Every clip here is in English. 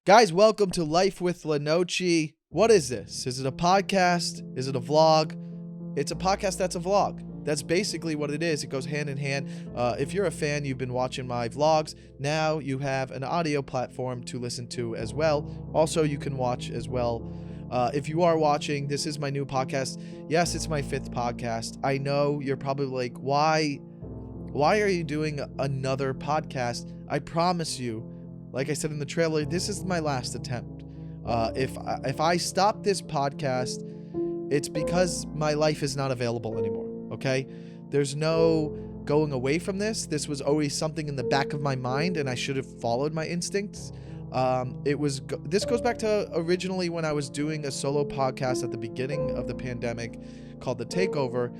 Guys, welcome to Life with Lenoci. What is this? Is it a podcast? Is it a vlog? It's a podcast that's a vlog. That's basically what it is. It goes hand in hand. If you're a fan, you've been watching my vlogs. Now you have an audio platform to listen to as well. Also, you can watch as well. If you are watching, this is my new podcast. Yes, it's my 5th podcast. I know you're probably like, why are you doing another podcast? I promise you, like I said in the trailer, this is my last attempt. If I stop this podcast, it's because my life is not available anymore. Okay, there's no going away from this. This was always something in the back of my mind, and I should have followed my instincts. This goes back to originally when I was doing a solo podcast at the beginning of the pandemic called The Takeover,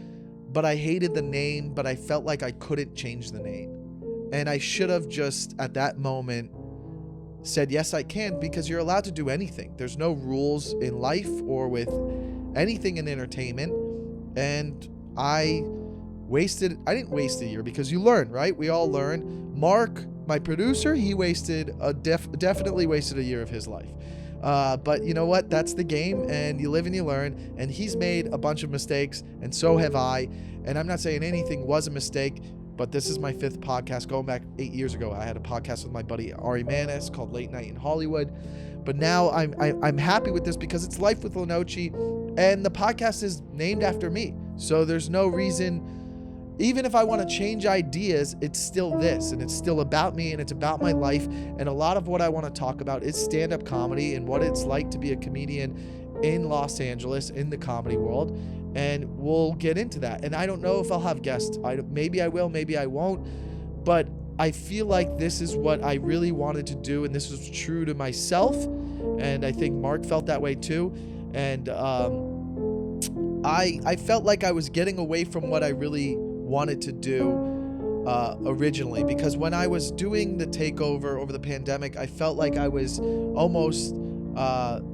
but I hated the name, but I felt like I couldn't change the name. And I should have just at that moment said, yes, I can, because you're allowed to do anything. There's no rules in life or with anything in entertainment. And I didn't waste a year, because you learn, right? We all learn. Mark, my producer, he definitely wasted a year of his life. But you know what? That's the game, and you live and you learn. And he's made a bunch of mistakes, and so have I. And I'm not saying anything was a mistake, but this is my 5th podcast. Going back 8 years ago, I had a podcast with my buddy Ari Manis called Late Night in Hollywood. But now I'm happy with this because it's Life with Lenoci, and the podcast is named after me. So there's no reason, even if I want to change ideas, it's still this, and it's still about me, and it's about my life. And a lot of what I want to talk about is stand-up comedy and what it's like to be a comedian in Los Angeles, in the comedy world. And we'll get into that. And I don't know if I'll have guests. Maybe I will, maybe I won't. But I feel like this is what I really wanted to do, and this was true to myself. And I think Mark felt that way too. And I felt like I was getting away from what I really wanted to do originally, because when I was doing the takeover over the pandemic, I felt like I was almost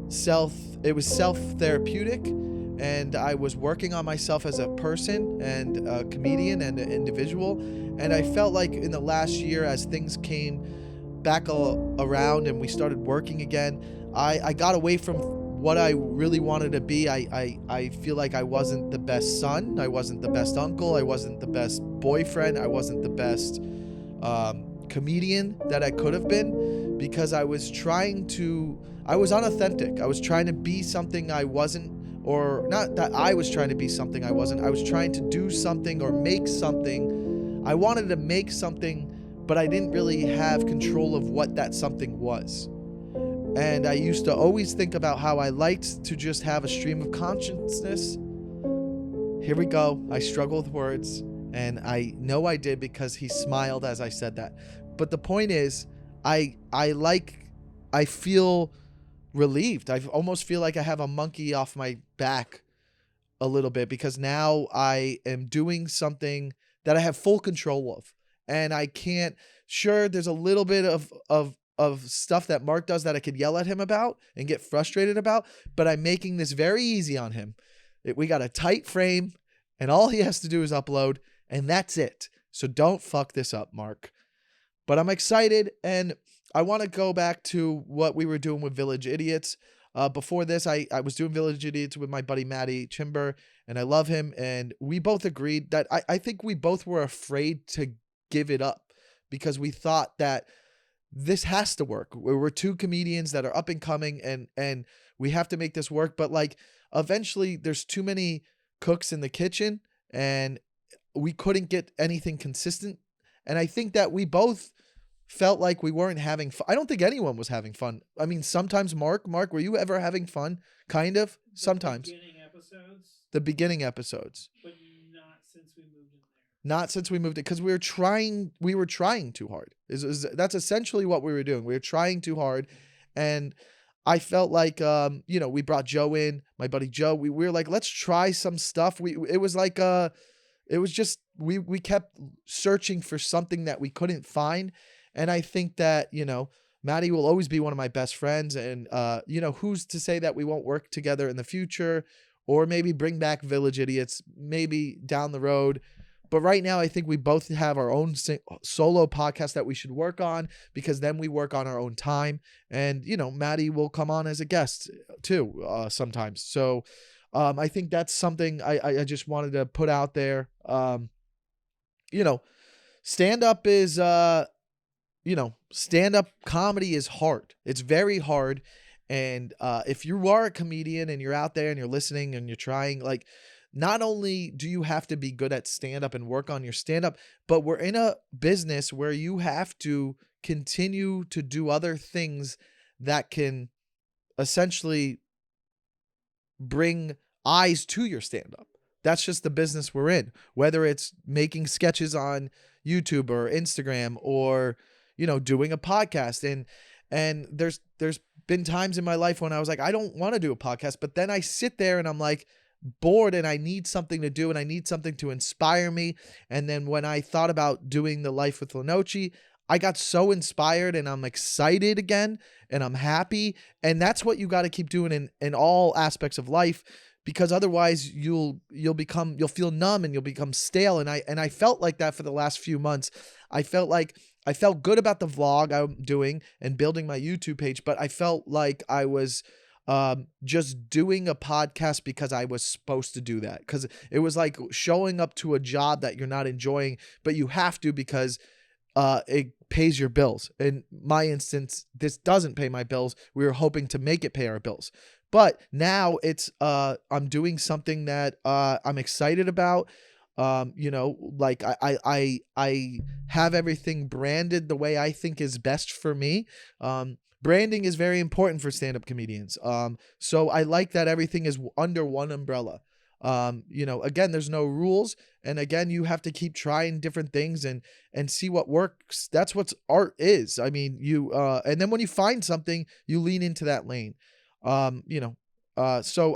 self-therapeutic, and I was working on myself as a person and a comedian and an individual. And I felt like in the last year, as things came back around and we started working again, I got away from what I really wanted to be. I feel like I wasn't the best son. I wasn't the best uncle. I wasn't the best boyfriend. I wasn't the best comedian that I could have been, because I was unauthentic. I was trying to be something I wasn't, or not that I was trying to be something I wasn't. I was trying to do something or make something. I wanted to make something, but I didn't really have control of what that something was. And I used to always think about how I liked to just have a stream of consciousness. Here we go. I struggle with words, and I know I did because he smiled as I said that. But the point is, I feel relieved. I almost feel like I have a monkey off my back a little bit, because now I am doing something that I have full control of. And I can't, sure, there's a little bit of stuff that Mark does that I could yell at him about and get frustrated about, but I'm making this very easy on him. We got a tight frame, and all he has to do is upload, and that's it. So don't fuck this up, Mark. But I'm excited, and I want to go back to what we were doing with Village Idiots. Before this, I was doing Village Idiots with my buddy Matty Chimber, and I love him. And we both agreed that I think we both were afraid to give it up, because we thought that this has to work. We're 2 comedians that are up and coming, and we have to make this work. But like, eventually there's too many cooks in the kitchen, and we couldn't get anything consistent. And I think that we both felt like we weren't having fun. I don't think anyone was having fun. I mean, sometimes Mark, were you ever having fun? Kind of, sometimes. The beginning episodes. But not since we moved in there. Not since we moved in, because we were trying too hard. That's essentially what we were doing. We were trying too hard. And I felt like, we brought Joe in, my buddy Joe. We were like, let's try some stuff. We kept searching for something that we couldn't find. And I think that, Maddie will always be one of my best friends. And, who's to say that we won't work together in the future, or maybe bring back Village Idiots, maybe down the road. But right now, I think we both have our own solo podcast that we should work on, because then we work on our own time. And, Maddie will come on as a guest too sometimes. So I think that's something I just wanted to put out there. You know, stand up is, stand up comedy is hard. It's very hard. And if you are a comedian and you're out there and you're listening and you're trying, like, not only do you have to be good at stand up and work on your stand up, but we're in a business where you have to continue to do other things that can essentially bring eyes to your stand up. That's just the business we're in, whether it's making sketches on YouTube or Instagram, or, doing a podcast. And there's been times in my life when I was like, I don't want to do a podcast, but then I sit there and I'm like bored and I need something to do and I need something to inspire me. And then when I thought about doing the Life with Lenoci, I got so inspired and I'm excited again and I'm happy. And that's what you got to keep doing in all aspects of life, because otherwise you'll feel numb and you'll become stale. And I felt like that for the last few months. I felt good about the vlog I'm doing and building my YouTube page, but I felt like I was just doing a podcast because I was supposed to do that. Because it was like showing up to a job that you're not enjoying, but you have to because it pays your bills. In my instance, this doesn't pay my bills. We were hoping to make it pay our bills. But now it's I'm doing something that I'm excited about. Like I have everything branded the way I think is best for me. Branding is very important for stand-up comedians. So I like that everything is under one umbrella. Again, there's no rules, and again, you have to keep trying different things and see what works. That's what art is. I mean, and then when you find something, you lean into that lane. So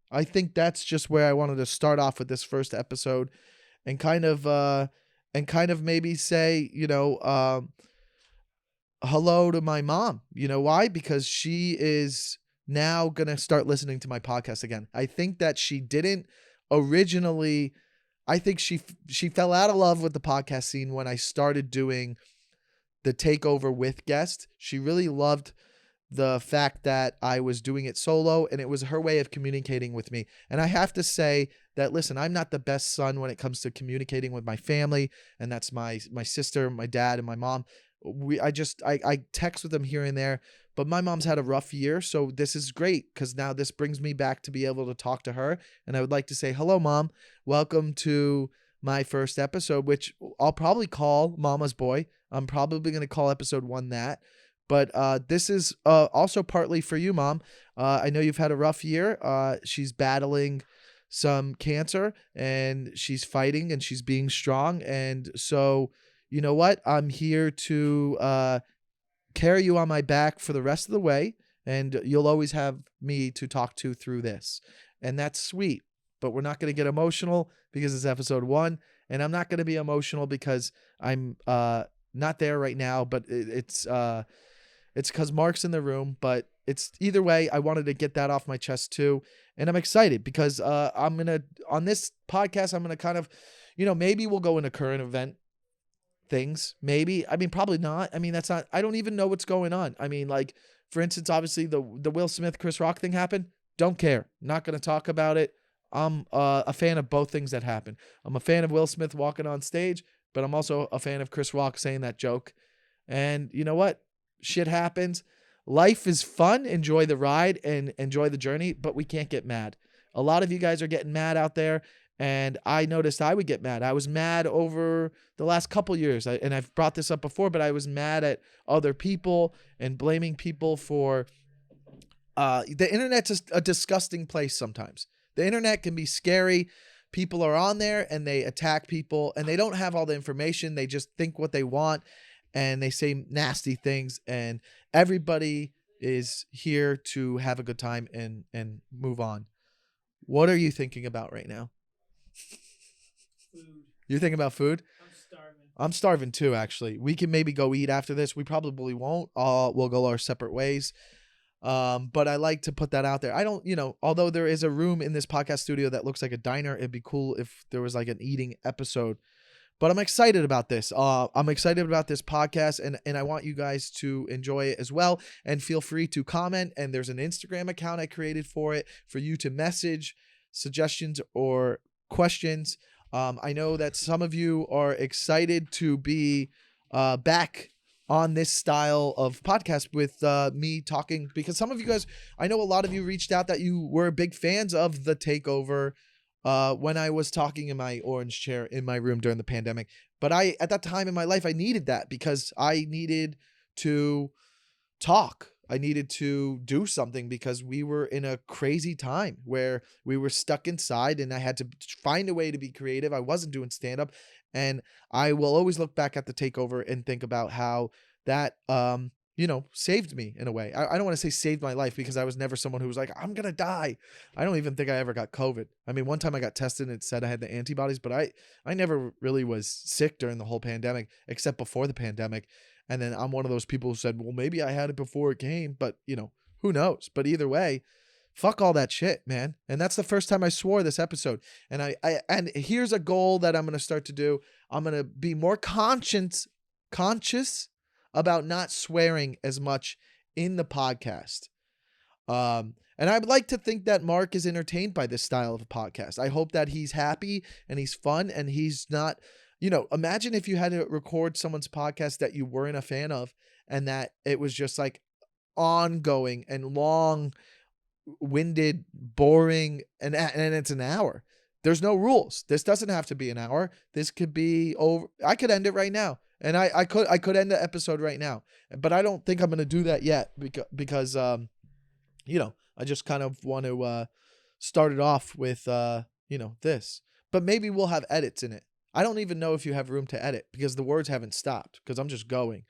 I think that's just where I wanted to start off with this first episode, and kind of maybe say, hello to my mom. You know why? Because she is now going to start listening to my podcast again. I think that she didn't originally. I think she fell out of love with the podcast scene when I started doing the takeover with guests. She really loved the fact that I was doing it solo, and it was her way of communicating with me. And I have to say that, listen, I'm not the best son when it comes to communicating with my family, and that's my sister, my dad, and my mom. I text with them here and there, but my mom's had a rough year, so this is great because now this brings me back to be able to talk to her. And I would like to say, hello, Mom. Welcome to my first episode, which I'll probably call Mama's Boy. I'm probably going to call episode 1 that. But this is also partly for you, Mom. I know you've had a rough year. She's battling some cancer, and she's fighting, and she's being strong. And so, you know what? I'm here to carry you on my back for the rest of the way, and you'll always have me to talk to through this. And that's sweet. But we're not going to get emotional because it's episode 1, and I'm not going to be emotional because I'm not there right now. But it's because Mark's in the room. But it's either way, I wanted to get that off my chest too. And I'm excited because on this podcast, I'm going to kind of, maybe we'll go into current event things. Maybe. I mean, probably not. I mean, I don't even know what's going on. I mean, like, for instance, obviously the Will Smith, Chris Rock thing happened. Don't care. Not going to talk about it. I'm a fan of both things that happen. I'm a fan of Will Smith walking on stage, but I'm also a fan of Chris Rock saying that joke. And you know what? Shit happens. Life is fun. Enjoy the ride and enjoy the journey, but we can't get mad. A lot of you guys are getting mad out there, and I noticed I would get mad. I was mad over the last couple years, and I've brought this up before, but I was mad at other people and blaming people for the internet's a disgusting place sometimes. The internet can be scary. People are on there and they attack people, and they don't have all the information. They just think what they want, and they say nasty things, and everybody is here to have a good time and move on. What are you thinking about right now? Food. You're thinking about food? I'm starving. I'm starving too, actually. We can maybe go eat after this. We probably won't. We'll go our separate ways. But I like to put that out there. I don't, although there is a room in this podcast studio that looks like a diner, it'd be cool if there was like an eating episode. But I'm excited about this. I'm excited about this podcast, and I want you guys to enjoy it as well. And feel free to comment. And there's an Instagram account I created for it for you to message suggestions or questions. I know that some of you are excited to be back on this style of podcast with me talking, because some of you guys, I know a lot of you reached out that you were big fans of the takeover when I was talking in my orange chair in my room during the pandemic. But at that time in my life, I needed that because I needed to talk. I needed to do something because we were in a crazy time where we were stuck inside and I had to find a way to be creative. I wasn't doing stand up, and I will always look back at the takeover and think about how that saved me in a way. I don't want to say saved my life because I was never someone who was like, I'm gonna die. I don't even think I ever got COVID. I mean, one time I got tested and it said I had the antibodies, but I never really was sick during the whole pandemic except before the pandemic. And then I'm one of those people who said, well, maybe I had it before it came, but who knows? But either way, fuck all that shit, man. And that's the first time I swore this episode. And and here's a goal that I'm going to start to do. I'm going to be more conscious about not swearing as much in the podcast. And I'd like to think that Mark is entertained by this style of a podcast. I hope that he's happy and he's fun and he's not, imagine if you had to record someone's podcast that you weren't a fan of and that it was just like ongoing and long-winded, boring, and it's an hour. There's no rules. This doesn't have to be an hour. This could be over. I could end it right now. And I could end the episode right now. But I don't think I'm going to do that yet because I just kind of want to start it off with this. But maybe we'll have edits in it. I don't even know if you have room to edit because the words haven't stopped because I'm just going.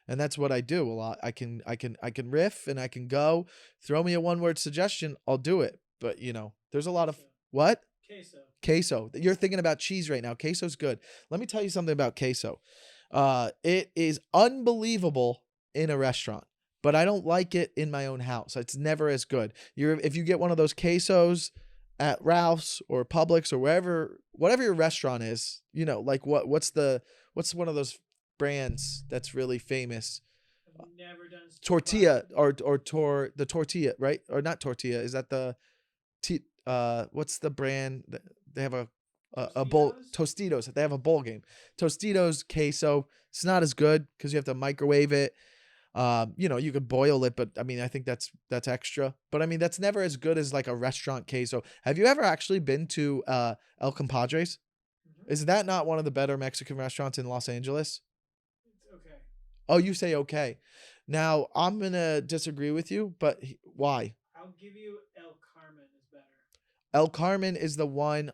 And that's what I do a lot. I can riff and I can go. Throw me a one-word suggestion, I'll do it. But there's a lot of what? Queso. You're thinking about cheese right now. Queso's good. Let me tell you something about queso. It is unbelievable in a restaurant, but I don't like it in my own house. It's never as good. If you get one of those quesos at Ralph's or Publix or whatever your restaurant is, like what's one of those brands that's really famous? I've never done tortilla the tortilla, right? Or not tortilla. Is that the what's the brand that they have a bowl? Tostitos. They have a bowl game. Tostitos queso. It's not as good because you have to microwave it. You could boil it, but I mean, I think that's extra. But I mean, that's never as good as like a restaurant queso. Have you ever actually been to El Compadres? Mm-hmm. Is that not one of the better Mexican restaurants in Los Angeles? It's okay. Oh, you say okay. Now I'm gonna disagree with you, but why? I'll give you El Carmen is better. El Carmen is the one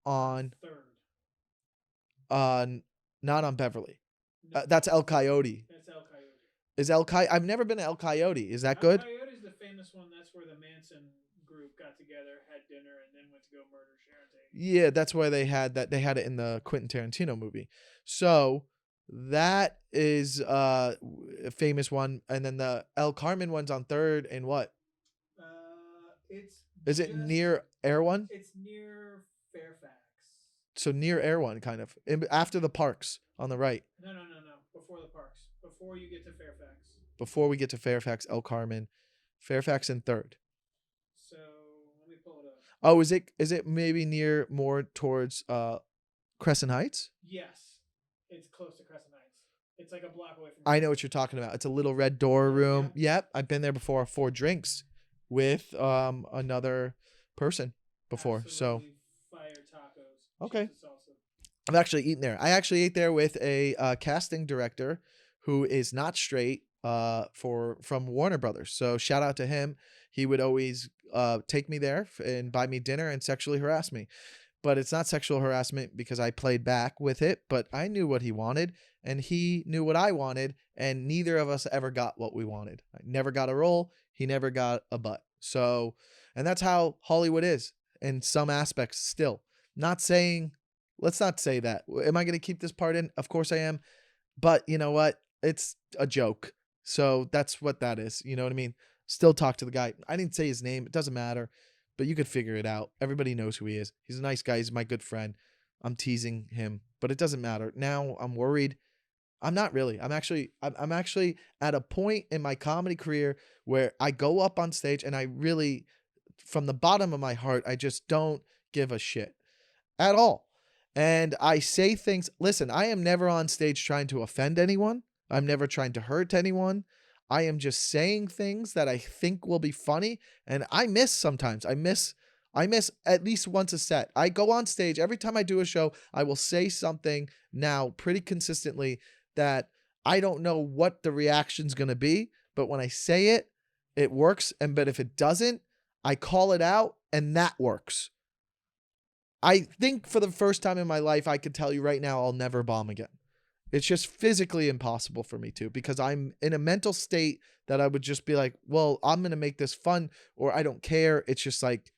on Third. Not on Beverly. No, That's El Coyote. That's El Coyote. Is El Coyote? I've never been to El Coyote. Is that good? El Coyote is the famous one. That's where the Manson group got together, had dinner, and then went to go murder Sharon Tate. Yeah, that's why they had that. They had it in the Quentin Tarantino movie. So that is a famous one. And then the El Carmen one's on Third and what? Is it near Air One? It's near Fairfax. So near Air One, kind of. After the parks on the right. No. Before the parks. Before you get to Fairfax. Before we get to Fairfax, El Carmen. Fairfax and Third. So let me pull it up. Oh, is it maybe near more towards Crescent Heights? Yes. It's close to Crescent Heights. It's like a block away from. I know what you're talking about. It's a little red door room. Yeah. Yep, I've been there before for drinks with another person before. Absolutely fire tacos. Okay. I've actually eaten there. I actually ate there with a casting director who is not straight from Warner Brothers. So shout out to him. He would always take me there and buy me dinner and sexually harass me. But it's not sexual harassment because I played back with it, but I knew what he wanted and he knew what I wanted, and neither of us ever got what we wanted. I never got a role. He never got a butt. So, and that's how Hollywood is in some aspects still. Not saying, let's not say that. Am I going to keep this part in? Of course I am. But you know what? It's a joke. So that's what that is. You know what I mean? Still talk to the guy. I didn't say his name. It doesn't matter, but you could figure it out. Everybody knows who he is. He's a nice guy. He's my good friend. I'm teasing him, but it doesn't matter. Now I'm worried. I'm not really. I'm actually at a point in my comedy career where I go up on stage and I really, from the bottom of my heart, I just don't give a shit at all. And I say things, listen, I am never on stage trying to offend anyone. I'm never trying to hurt anyone. I am just saying things that I think will be funny. And I miss sometimes. I miss at least once a set. I go on stage every time I do a show, I will say something now pretty consistently that I don't know what the reaction's going to be, but when I say it, it works. And but if it doesn't, I call it out and that works. I think for the first time in my life, I could tell you right now, I'll never bomb again. It's just physically impossible for me to, because I'm in a mental state that I would just be like, well, I'm going to make this fun, or I don't care. It's just like,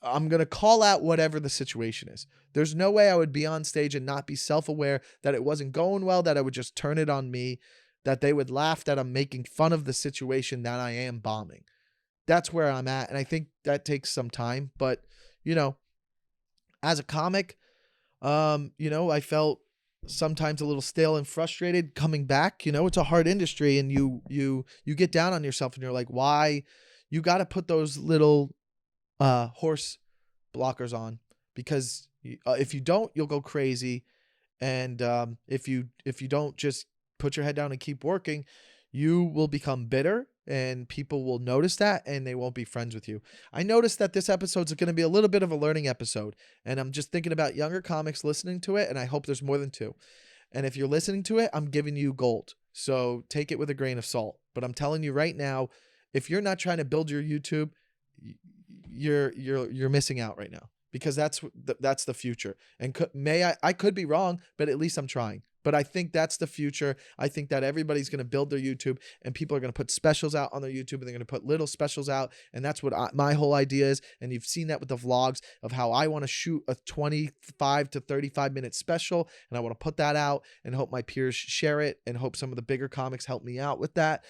I'm going to call out whatever the situation is. There's no way I would be on stage and not be self-aware that it wasn't going well, that I would just turn it on me, that they would laugh that I'm making fun of the situation that I am bombing. That's where I'm at. And I think that takes some time, but you know, as a comic, I felt sometimes a little stale and frustrated coming back. It's a hard industry, and you get down on yourself, and you're like, why? You got to put those little horse blockers on, because if you don't, you'll go crazy, and if you don't just put your head down and keep working, you will become bitter, and people will notice that, and they won't be friends with you. I noticed that this episode's going to be a little bit of a learning episode, and I'm just thinking about younger comics listening to it, and I hope there's more than two. And if you're listening to it, I'm giving you gold. So take it with a grain of salt. But I'm telling you right now, if you're not trying to build your YouTube, you're missing out right now, because that's the future. And I could be wrong, but at least I'm trying. But I think that's the future. I think that everybody's going to build their YouTube, and people are going to put specials out on their YouTube, and they're going to put little specials out. And that's what my whole idea is. And you've seen that with the vlogs of how I want to shoot a 25 to 35 minute special. And I want to put that out and hope my peers share it, and hope some of the bigger comics help me out with that.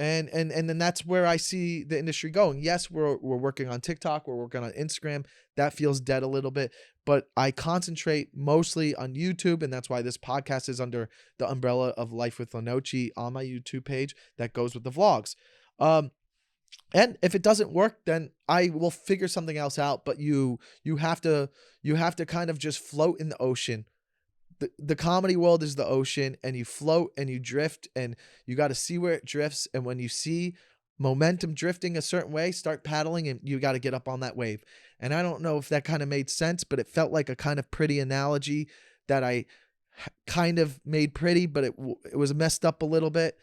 And then that's where I see the industry going. Yes, we're working on TikTok, we're working on Instagram. That feels dead a little bit, but I concentrate mostly on YouTube, and that's why this podcast is under the umbrella of Life with Lenoci on my YouTube page that goes with the vlogs. And if it doesn't work, then I will figure something else out. But you have to kind of just float in the ocean. The comedy world is the ocean, and you float and you drift, and you got to see where it drifts. And when you see momentum drifting a certain way, start paddling, and you got to get up on that wave. And I don't know if that kind of made sense, but it felt like a kind of pretty analogy that I kind of made pretty, but it was messed up a little bit.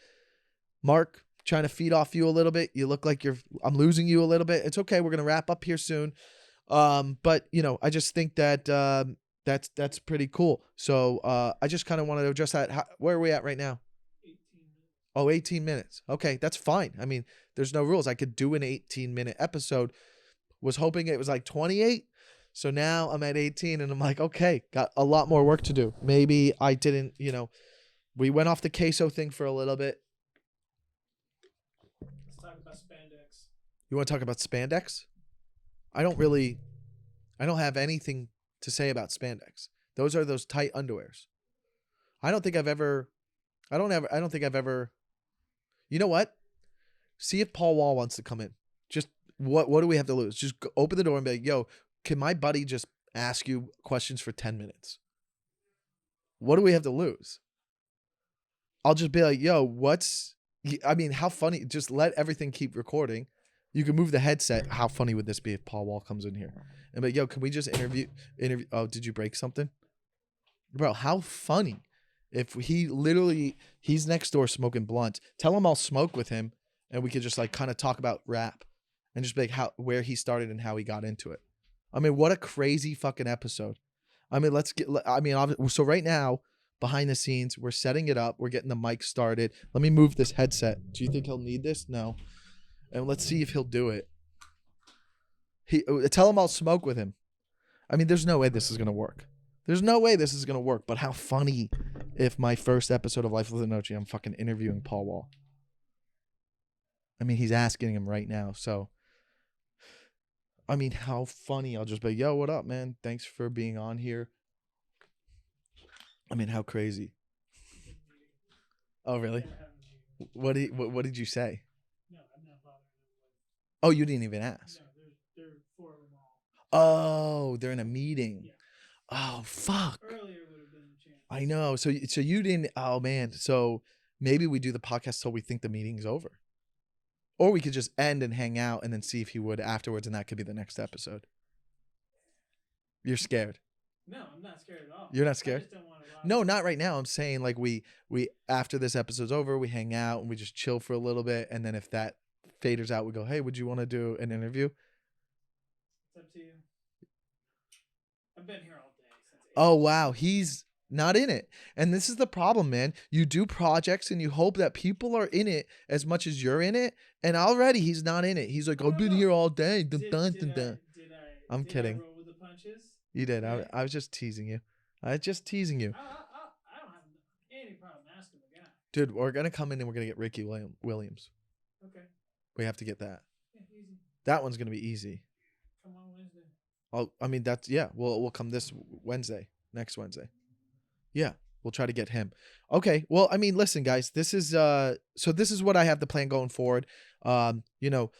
Mark, trying to feed off you a little bit. You look like I'm losing you a little bit. It's okay. We're going to wrap up here soon. But I just think that, that's pretty cool. So I just kind of wanted to address that. Where are we at right now? 18 minutes. Oh, 18 minutes. Okay, that's fine. I mean, there's no rules. I could do an 18-minute episode. Was hoping it was like 28. So now I'm at 18, and I'm like, okay, got a lot more work to do. Maybe I didn't, we went off the queso thing for a little bit. Let's talk about spandex. You want to talk about spandex? I don't have anything to say about spandex. Those are those tight underwears. I don't think I've ever, you know what? See if Paul Wall wants to come in. Just what do we have to lose? Just open the door and be like, yo, can my buddy just ask you questions for 10 minutes? What do we have to lose? I'll just be like, yo, how funny? Just let everything keep recording. You can move the headset. How funny would this be if Paul Wall comes in here? And be like, yo, can we just interview? Oh, did you break something? Bro, how funny if he's next door smoking blunts. Tell him I'll smoke with him, and we could just like kind of talk about rap and just be like where he started and how he got into it. I mean, what a crazy fucking episode. I mean, so right now, behind the scenes, we're setting it up. We're getting the mic started. Let me move this headset. Do you think he'll need this? No. And let's see if he'll do it. Tell him I'll smoke with him. I mean, there's no way this is going to work. There's no way this is gonna work. But how funny if my first episode of Life with Lenoci, I'm fucking interviewing Paul Wall. I mean, he's asking him right now. So, I mean, how funny. I'll just be, yo, what up, man? Thanks for being on here. I mean, how crazy. Oh, really? What did you say? No, I'm not bothering them. Oh, you didn't even ask. No, there are 4 of them all. Oh, they're in a meeting. Yeah. Oh, fuck. Earlier would have been the chance. I know. So you didn't. Oh man. So maybe we do the podcast till we think the meeting's over, or we could just end and hang out and then see if he would afterwards, and that could be the next episode. You're scared. No, I'm not scared at all. You're not scared? I just don't want to. No, not right now. I'm saying like we after this episode's over, we hang out and we just chill for a little bit, and then if that faders out, we go, hey, would you want to do an interview? It's up to you. I've been here all day since. Oh wow, he's not in it. And this is the problem, man. You do projects and you hope that people are in it as much as you're in it, and already he's not in it. He's like, I've been here all day. Dun, dun, dun, dun. I'm kidding. I roll with the punches? You did. Okay. I was just teasing you. I was just teasing you. I don't have any problem asking the guy. Dude, we're going to come in and we're going to get Ricky Williams. Okay. We have to get that. Yeah, easy. That one's going to be easy. Come on Wednesday. I mean, that's, yeah, we'll come this Wednesday, next Wednesday. Yeah, we'll try to get him. Okay, well, I mean, listen, guys, this is, so this is what I have the plan going forward. You know,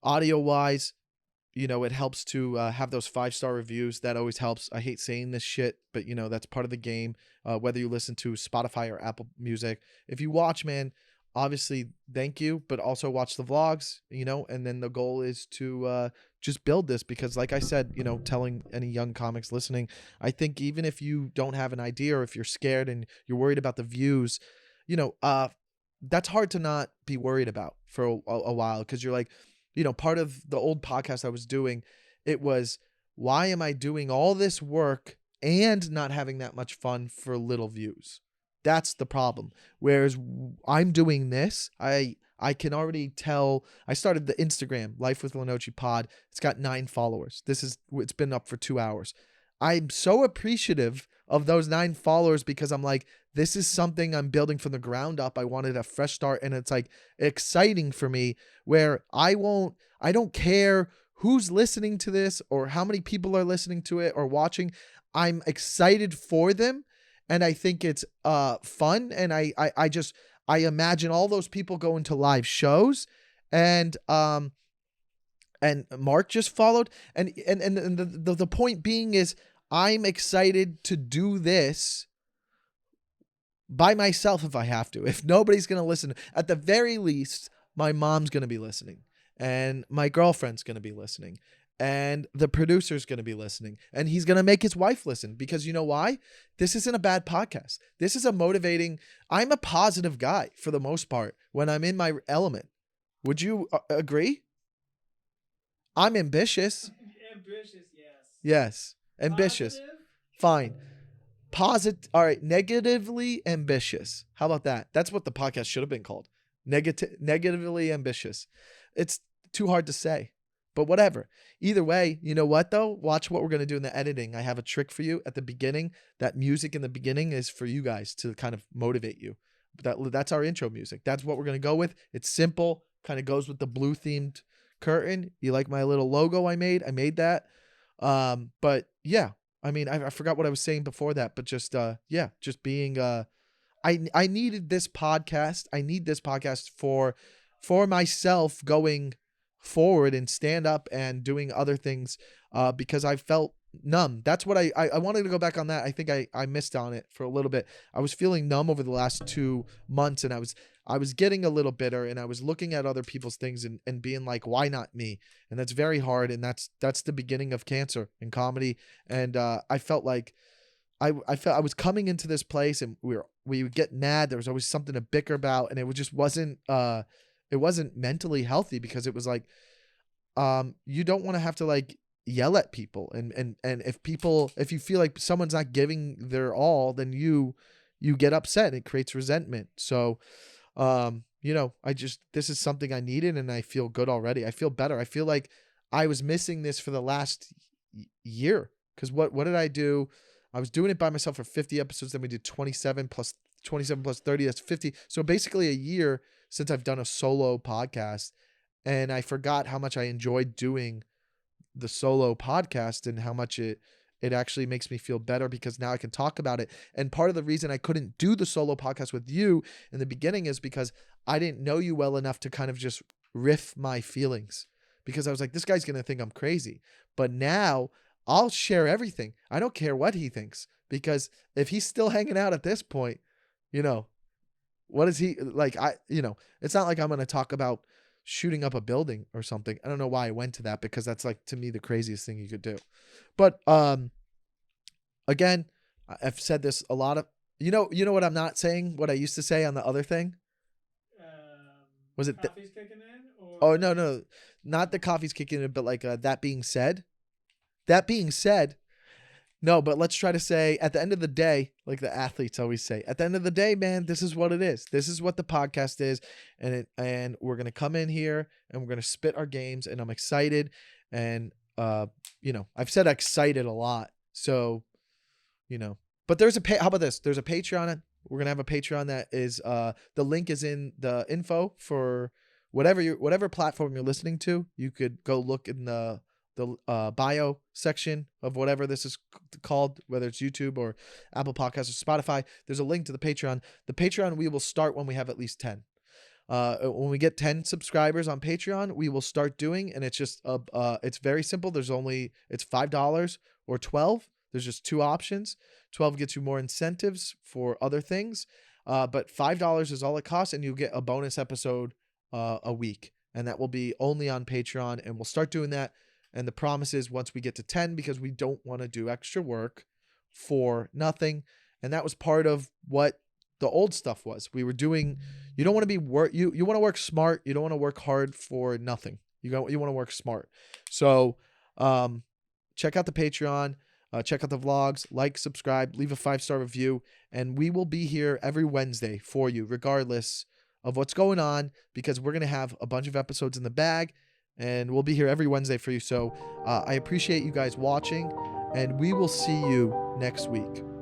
audio-wise, you know, it helps to have those 5-star reviews. That always helps. I hate saying this shit, but, you know, that's part of the game. Whether you listen to Spotify or Apple Music. If you watch, man, obviously, thank you, but also watch the vlogs, you know, and then the goal is to just build this because, like I said, you know, telling any young comics listening, I think even if you don't have an idea or if you're scared and you're worried about the views, you know, that's hard to not be worried about for a while because you're like, you know, part of the old podcast I was doing, it was, why am I doing all this work and not having that much fun for little views? That's the problem. Whereas I'm doing this, I can already tell. I started the Instagram Life with Lenoci pod. It's got 9 followers. It's been up for 2 hours. I'm so appreciative of those 9 followers because I'm like, this is something I'm building from the ground up. I wanted a fresh start, and it's like exciting for me where I don't care who's listening to this or how many people are listening to it or watching. I'm excited for them. And I think it's fun. And I imagine all those people going to live shows, and Mark just followed. And the point being is I'm excited to do this by myself if I have to. If nobody's going to listen, at the very least, my mom's going to be listening and my girlfriend's going to be listening. And the producer's going to be listening, and he's going to make his wife listen because you know why? This isn't a bad podcast. This is a motivating. I'm a positive guy for the most part when I'm in my element. Would you agree? I'm ambitious. Ambitious, yes. Yes. Ambitious. Positive? Fine. All right. Negatively ambitious. How about that? That's what the podcast should have been called. Negatively ambitious. It's too hard to say. But whatever. Either way, you know what though? Watch what we're going to do in the editing. I have a trick for you at the beginning. That music in the beginning is for you guys to kind of motivate you. That's our intro music. That's what we're going to go with. It's simple. Kind of goes with the blue themed curtain. You like my little logo I made? I made that. But yeah, I mean, I forgot what I was saying before that, but just being, I needed this podcast. I need this podcast for myself going forward and stand up and doing other things because I felt numb. That's what I wanted to go back on that. I think I missed on it for a little bit. I was feeling numb over the last 2 months, and I was getting a little bitter, and I was looking at other people's things and being like, why not me? And that's very hard, and that's the beginning of cancer in comedy. And I felt like I was coming into this place, and we would get mad. There was always something to bicker about, and it wasn't mentally healthy because it was like, you don't want to have to like yell at people. And if you feel like someone's not giving their all, then you get upset and it creates resentment. So, you know, this is something I needed and I feel good already. I feel better. I feel like I was missing this for the last year. Cause what did I do? I was doing it by myself for 50 episodes. Then we did 27 plus 30. That's 50. So basically a year since I've done a solo podcast. And I forgot how much I enjoyed doing the solo podcast and how much it actually makes me feel better because now I can talk about it. And part of the reason I couldn't do the solo podcast with you in the beginning is because I didn't know you well enough to kind of just riff my feelings, because I was like, this guy's going to think I'm crazy. But now I'll share everything. I don't care what he thinks, because if he's still hanging out at this point, what is he like? It's not like I'm going to talk about shooting up a building or something. I don't know why I went to that, because that's like, to me, the craziest thing you could do. But again, I've said this a lot of, what I'm not saying, what I used to say on the other thing. Was it coffee's kicking in? Or oh, no, not the coffee's kicking in, but like that being said, no, but let's try to say at the end of the day, like the athletes always say, at the end of the day, man, this is what it is. This is what the podcast is. And we're going to come in here and we're going to spit our games, and I'm excited. And, I've said excited a lot. So, but there's how about this? There's a Patreon. We're going to have a Patreon that is, the link is in the info for whatever platform you're listening to. You could go look in the bio section of whatever this is called, whether it's YouTube or Apple Podcasts or Spotify. There's a link to the Patreon. The Patreon we will start when we have at least 10. When we get 10 subscribers on Patreon, we will start doing, and it's just it's very simple. It's $5 or 12. There's just two options. 12 gets you more incentives for other things, but $5 is all it costs, and you get a bonus episode a week, and that will be only on Patreon. And we'll start doing that. And the promise is once we get to 10, because we don't want to do extra work for nothing. And that was part of what the old stuff was. We were doing, you don't want to be you want to work smart. You don't want to work hard for nothing. You want to work smart. So, check out the Patreon, check out the vlogs, like, subscribe, leave a 5-star review, and we will be here every Wednesday for you, regardless of what's going on, because we're going to have a bunch of episodes in the bag. And we'll be here every Wednesday for you. So I appreciate you guys watching, and we will see you next week.